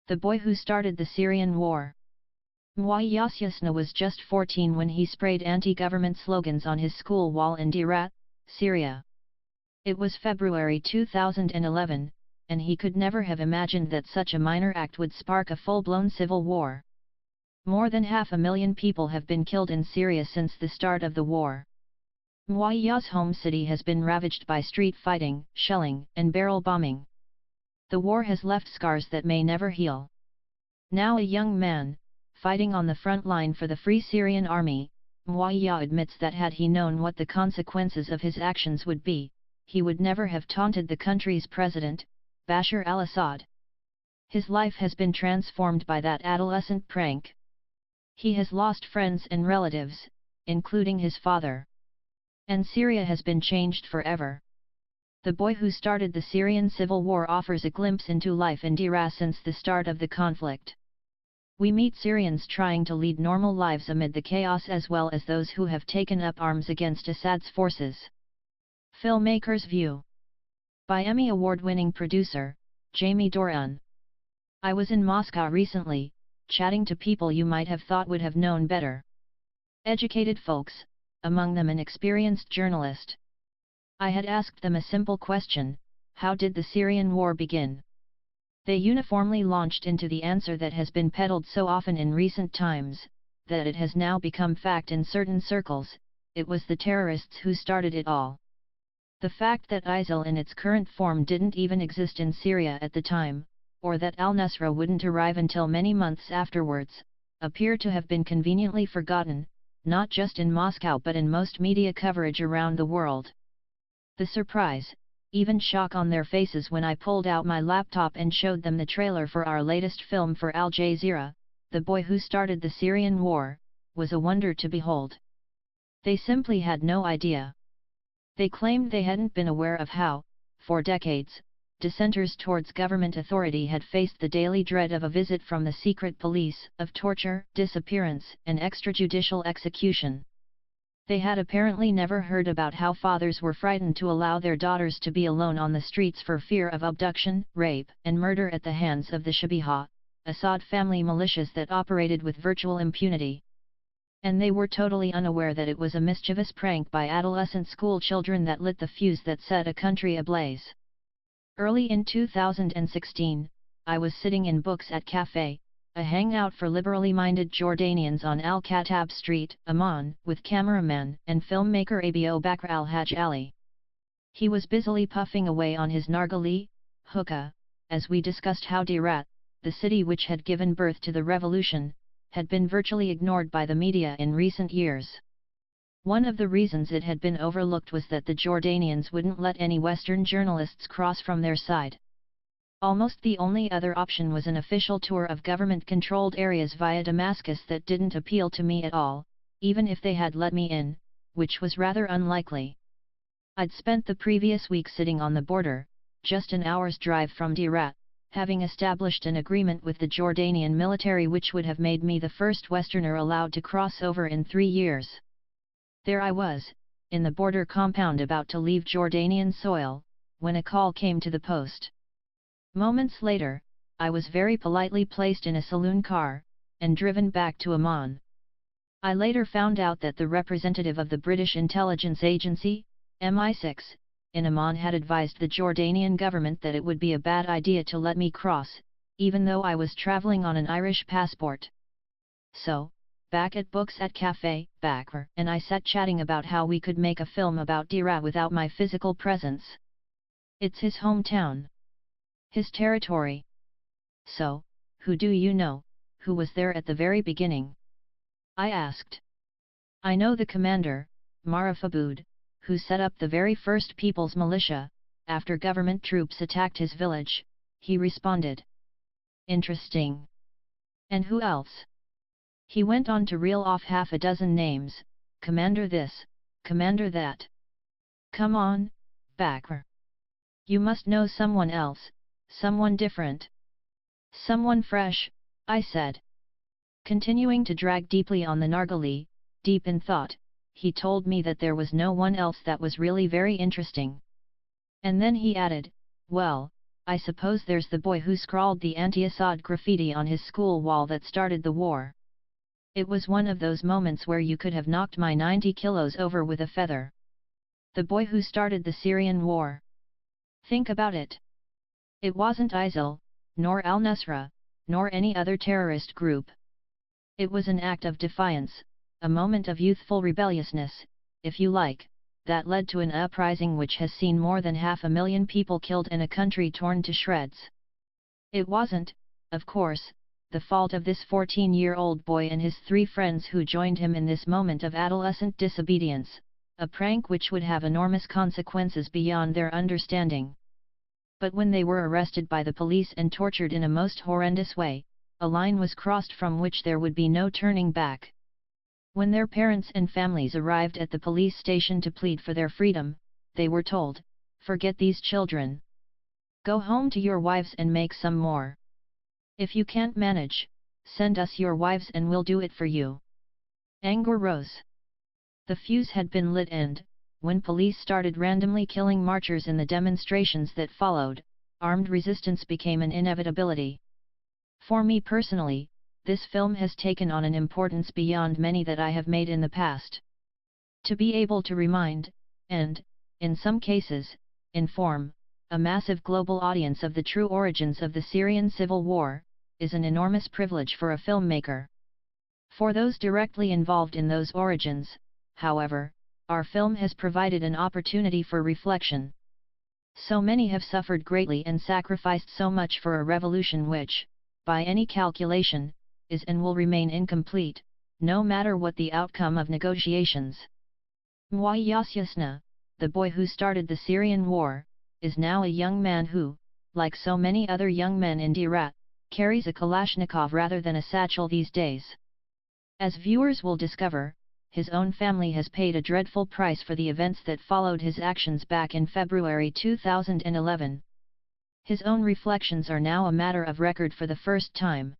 The boy who started the Syrian war. Mwayasyasna was just 14 when he sprayed anti-government slogans on his school wall in Darat, Syria. It was February 2011, and he could never have imagined that such a minor act would spark a full-blown civil war. More than 500,000 people have been killed in Syria since the start of the war. Mwaya's home city has been ravaged by street fighting, shelling, and barrel bombing. The war has left scars that may never heal. Now a young man, fighting on the front line for the Free Syrian Army, Mwaya admits that had he known what the consequences of his actions would be, he would never have taunted the country's president, Bashar al-Assad. His life has been transformed by that adolescent prank. He has lost friends and relatives, including his father. And Syria has been changed forever. The boy who started the Syrian civil war offers a glimpse into life in Daraa since the start of the conflict. We meet Syrians trying to lead normal lives amid the chaos as well as those who have taken up arms against Assad's forces. Filmmaker's View. By Emmy Award-winning producer, Jamie Dornan. I was in Moscow recently, chatting to people you might have thought would have known better. Educated folks, among them an experienced journalist. I had asked them a simple question: how did the Syrian war begin? They uniformly launched into the answer that has been peddled so often in recent times, that it has now become fact in certain circles: it was the terrorists who started it all. The fact that ISIL in its current form didn't even exist in Syria at the time, or that al-Nusra wouldn't arrive until many months afterwards, appear to have been conveniently forgotten, not just in Moscow but in most media coverage around the world. The surprise, even shock on their faces when I pulled out my laptop and showed them the trailer for our latest film for Al Jazeera, The Boy Who Started the Syrian War, was a wonder to behold. They simply had no idea. They claimed they hadn't been aware of how, for decades, dissenters towards government authority had faced the daily dread of a visit from the secret police, of torture, disappearance, and extrajudicial execution. They had apparently never heard about how fathers were frightened to allow their daughters to be alone on the streets for fear of abduction, rape, and murder at the hands of the Shabiha, Assad family militias that operated with virtual impunity. And they were totally unaware that it was a mischievous prank by adolescent school children that lit the fuse that set a country ablaze. Early in 2016, I was sitting in Books at Cafe, a hangout for liberally minded Jordanians on Al-Khattab Street, Amman, with cameraman and filmmaker Abo Bakr al-Hajj Ali. He was busily puffing away on his nargile, hookah, as we discussed how Darat, the city which had given birth to the revolution, had been virtually ignored by the media in recent years. One of the reasons it had been overlooked was that the Jordanians wouldn't let any Western journalists cross from their side. Almost the only other option was an official tour of government-controlled areas via Damascus that didn't appeal to me at all, even if they had let me in, which was rather unlikely. I'd spent the previous week sitting on the border, just an hour's drive from Darat, having established an agreement with the Jordanian military which would have made me the first Westerner allowed to cross over in 3 years. There I was, in the border compound about to leave Jordanian soil, when a call came to the post. Moments later, I was very politely placed in a saloon car, and driven back to Amman. I later found out that the representative of the British intelligence agency, MI6, in Amman had advised the Jordanian government that it would be a bad idea to let me cross, even though I was travelling on an Irish passport. So, back at Books at Cafe, Bakr and I sat chatting about how we could make a film about Daraa without my physical presence. It's his hometown. His territory. So, who do you know, who was there at the very beginning? I asked. I know the commander, Maruf Aboud, who set up the very first People's Militia, after government troops attacked his village, he responded. Interesting. And who else? He went on to reel off half a dozen names, commander this, commander that. Come on, Bakr. You must know someone else. Someone different. Someone fresh, I said. Continuing to drag deeply on the nargile, deep in thought, he told me that there was no one else that was really very interesting. And then he added, well, I suppose there's the boy who scrawled the anti-Assad graffiti on his school wall that started the war. It was one of those moments where you could have knocked my 90 kilos over with a feather. The boy who started the Syrian war. Think about it. It wasn't ISIL, nor al-Nusra, nor any other terrorist group. It was an act of defiance, a moment of youthful rebelliousness, if you like, that led to an uprising which has seen more than 500,000 people killed and a country torn to shreds. It wasn't, of course, the fault of this 14-year-old boy and his 3 friends who joined him in this moment of adolescent disobedience, a prank which would have enormous consequences beyond their understanding. But when they were arrested by the police and tortured in a most horrendous way, a line was crossed from which there would be no turning back. When their parents and families arrived at the police station to plead for their freedom, they were told, "Forget these children. Go home to your wives and make some more. If you can't manage, send us your wives and we'll do it for you." Anger rose. The fuse had been lit and, when police started randomly killing marchers in the demonstrations that followed, armed resistance became an inevitability. For me personally, this film has taken on an importance beyond many that I have made in the past. To be able to remind, and, in some cases, inform, a massive global audience of the true origins of the Syrian civil war, is an enormous privilege for a filmmaker. For those directly involved in those origins, however, our film has provided an opportunity for reflection. So many have suffered greatly and sacrificed so much for a revolution which, by any calculation, is and will remain incomplete, no matter what the outcome of negotiations. Yasyasna, the boy who started the Syrian war, is now a young man who, like so many other young men in Herat, carries a Kalashnikov rather than a satchel these days. As viewers will discover, his own family has paid a dreadful price for the events that followed his actions back in February 2011. His own reflections are now a matter of record for the first time.